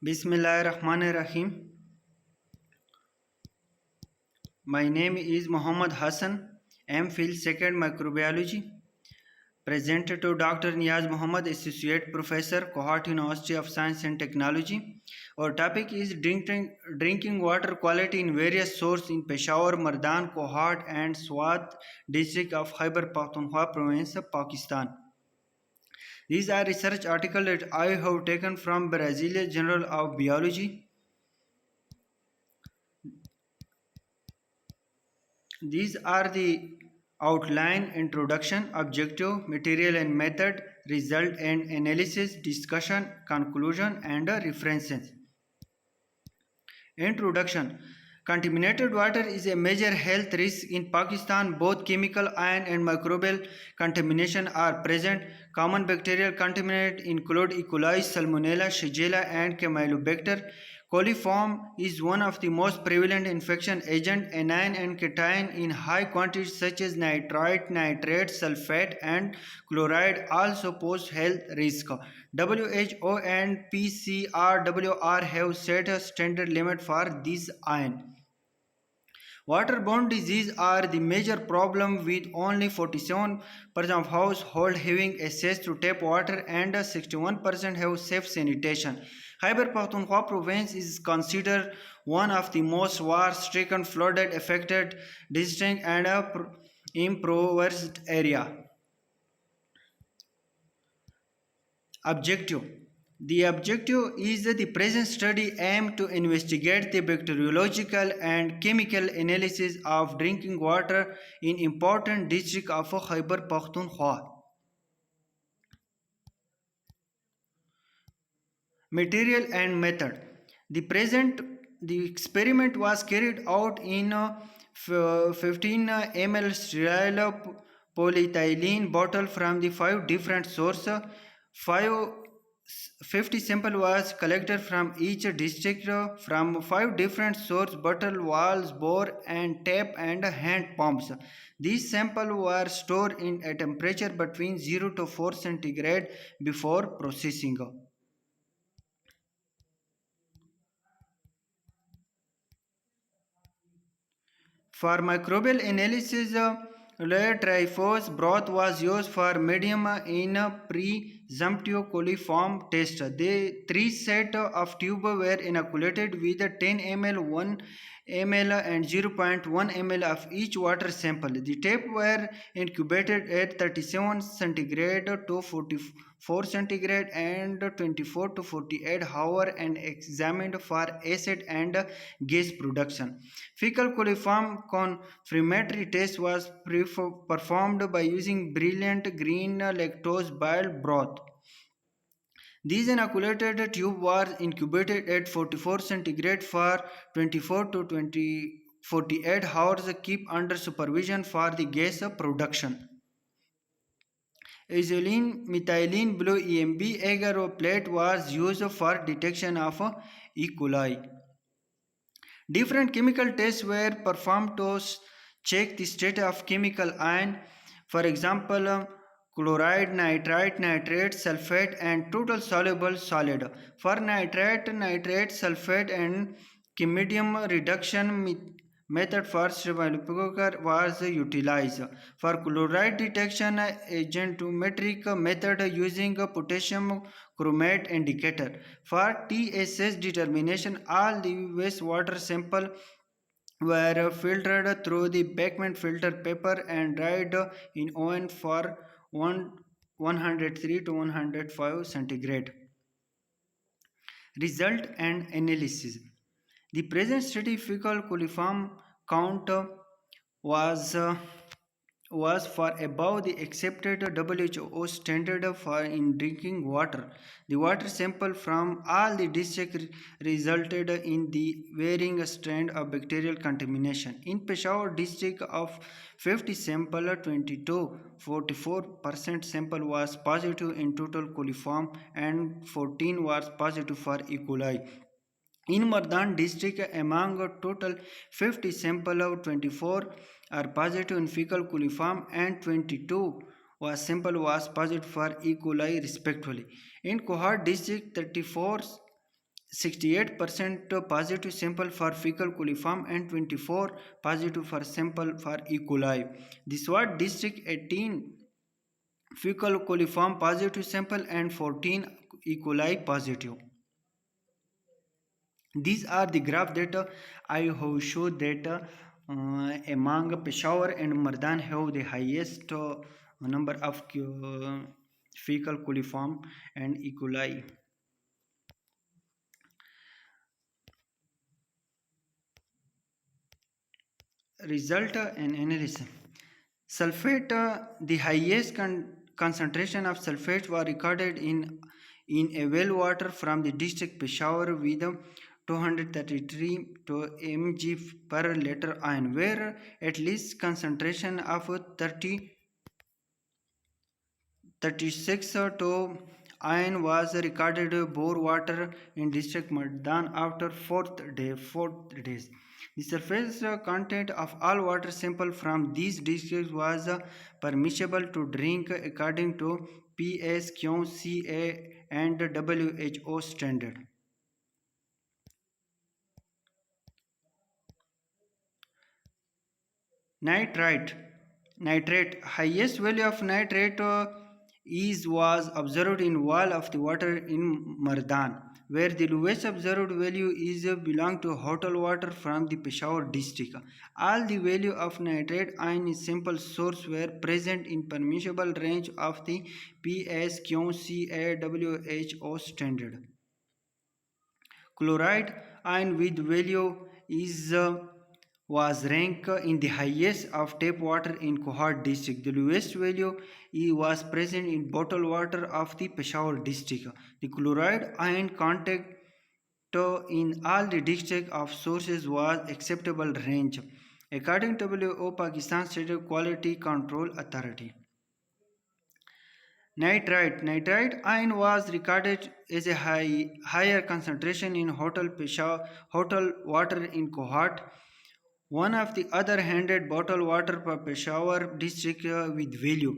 Bismillahirrahmanirrahim. My name is Muhammad Hassan, MPhil second Microbiology. Presented to Dr. Niaz Muhammad, Associate Professor, Cohort University of Science and Technology. Our topic is drinking water quality in various sources in Peshawar, Mardan, Cohort and Swat district of Khyber Pakhtunkhwa province of Pakistan. These are research articles that I have taken from Brazilian Journal of Biology. These are the outline, introduction, objective, material and method, result and analysis, discussion, conclusion and references. Introduction. Contaminated water is a major health risk in Pakistan. Both chemical, ion and microbial contamination are present. Common bacterial contaminants include E. coli, Salmonella, Shigella and Campylobacter. Coliform is one of the most prevalent infection agents. Anion and cation in high quantities such as nitrite, nitrate, sulfate and chloride also pose health risk. WHO and PCRWR have set a standard limit for these ions. Waterborne diseases are the major problem with only 47% of households having access to tap water and 61% have safe sanitation. Khyber Pakhtunkhwa province is considered one of the most war-stricken, flooded-affected districts and impoverished area. Objective. The objective is the present study aimed to investigate the bacteriological and chemical analysis of drinking water in important district of Khyber Pakhtunkhwa. Material and method. The experiment was carried out in 15 ml sterile polyethylene bottle from the 5 different sources. 50 sample was collected from each district from 5 different source: bottle, walls, bore and tap and hand pumps. These samples were stored in a temperature between 0 to 4 centigrade before processing. For microbial analysis, Trifos broth was used for medium in presumptive coliform test. The 3 set of tube were inoculated with 10 ml, 1 ml and 0.1 ml of each water sample. The tape were incubated at 37 centigrade to 44 centigrade and 24 to 48 hours and examined for acid and gas production. Fecal coliform confirmatory test was performed by using brilliant green lactose bile broth. These inoculated tube was incubated at 44 centigrade for 24 to 48 hours, keep under supervision for the gas production. Azulene methylene blue EMB agar plate was used for detection of E. coli. Different chemical tests were performed to check the state of chemical ion, for example, chloride, nitrite, nitrate, sulfate and total soluble solid. For nitrate, sulfate and chemidium reduction method for Microbiology was utilized. For chloride detection, agentiometric method using a potassium chromate indicator. For TSS determination, all the wastewater sample were filtered through the Beckman filter paper and dried in oven for 103 to 105 centigrade. Result and analysis. The present study fecal coliform count was for above the accepted WHO standard for in drinking water. The water sample from all the districts resulted in the varying strand of bacterial contamination. In Peshawar district of 50 sample, 22 44% sample was positive in total coliform and 14 was positive for E. coli. In Mardan district, among a total 50 sample of 24 are positive in fecal coliform and 22 sample was positive for E. coli respectively. In Cohort district, 34 68% positive sample for fecal coliform and 24 positive for sample for E. coli. This was district 18 fecal coliform positive sample and 14 E. coli positive. These are the graph that I have showed that among Peshawar and Mardan have the highest number of fecal coliform and E. coli. Result and analysis. Sulfate, the highest concentration of sulfate was recorded in a well water from the district Peshawar with 233 to mg per liter iron, where at least concentration of 36 to iron was recorded bore water in district Mardan after fourth days. The surface content of all water sample from these districts was permissible to drink according to PSQCA and WHO standard. Nitrite. Nitrate. Highest value of nitrate is was observed in wall of the water in Mardan, where the lowest observed value is belong to hotel water from the Peshawar district. All the value of nitrate ion in sample source were present in permissible range of the PSQCA WHO standard. Chloride ion with value is was ranked in the highest of tap water in Kohar district. The lowest value was present in bottled water of the Peshawar district. The chloride ion contact in all the district of sources was acceptable range, according to WHO Pakistan State Quality Control Authority. Nitrite ion was recorded as a higher concentration in hotel water in Kohat. One of the other handed bottled water for Peshawar district with value.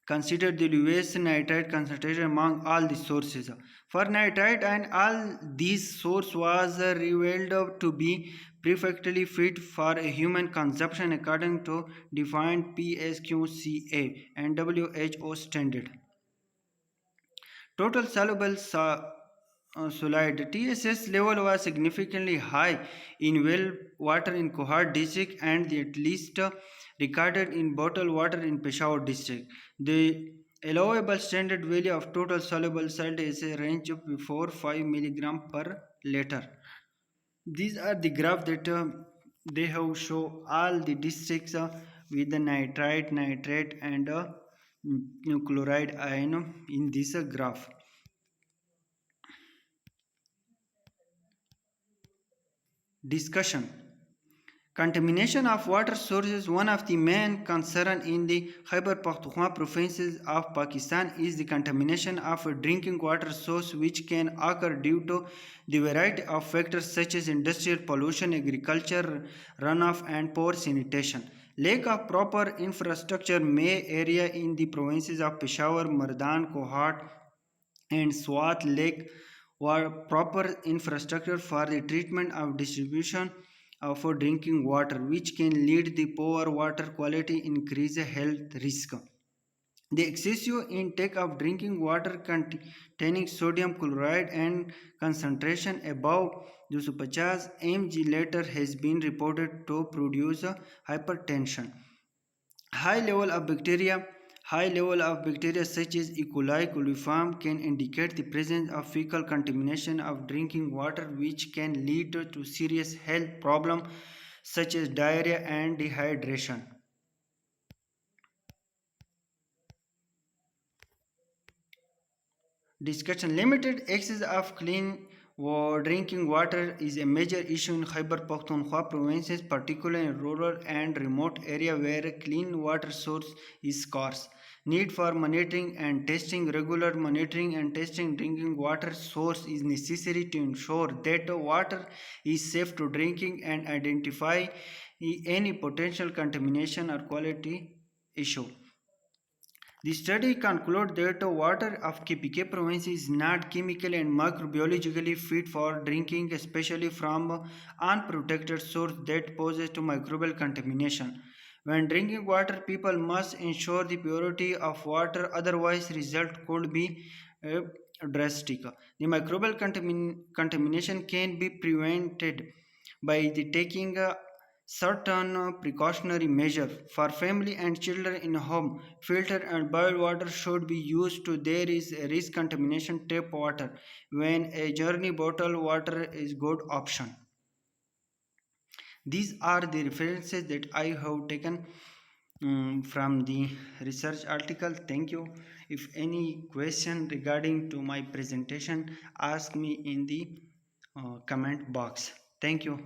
Consider the lowest nitrite concentration among all the sources. For nitrite and all these source was revealed to be perfectly fit for a human consumption according to defined PSQCA and WHO standard. Total soluble solid TSS level was significantly high in well water in Kohar district and at least recorded in bottled water in Peshawar district. The allowable standard value of total soluble salt is a range of 4-5 mg per liter. These are the graph that they have show all the districts with the nitrate, and chloride ion in this graph. Discussion. Contamination of water sources. One of the main concerns in the Khyber Pakhtunkhwa provinces of Pakistan is the contamination of a drinking water source, which can occur due to the variety of factors such as industrial pollution, agriculture, runoff, and poor sanitation. Lack of proper infrastructure may area in the provinces of Peshawar, Mardan, Kohat, and Swat Lake or proper infrastructure for the treatment of distribution for drinking water, which can lead the poor water quality, increase health risk. The excessive intake of drinking water containing sodium chloride and concentration above 250 mg later has been reported to produce hypertension. High level of bacteria such as E. coli coliform can indicate the presence of fecal contamination of drinking water, which can lead to serious health problems such as diarrhea and dehydration. Discussion. Limited access of clean drinking water is a major issue in Khyber Pakhtunkhwa provinces, particularly in rural and remote areas where clean water source is scarce. Need for monitoring and testing. Regular monitoring and testing drinking water source is necessary to ensure that water is safe to drinking and identify any potential contamination or quality issue. The study concluded that the water of KPK province is not chemically and microbiologically fit for drinking, especially from unprotected source that poses to microbial contamination. When drinking water, people must ensure the purity of water, otherwise result could be uh, drastic. The microbial contamination can be prevented by the taking certain precautionary measures for family and children in home. Filtered and boiled water should be used to there is a risk contamination tap water when a journey bottled water is good option. These are the references that I have taken from the research article. Thank you. If any question regarding to my presentation, ask me in the comment box. Thank you.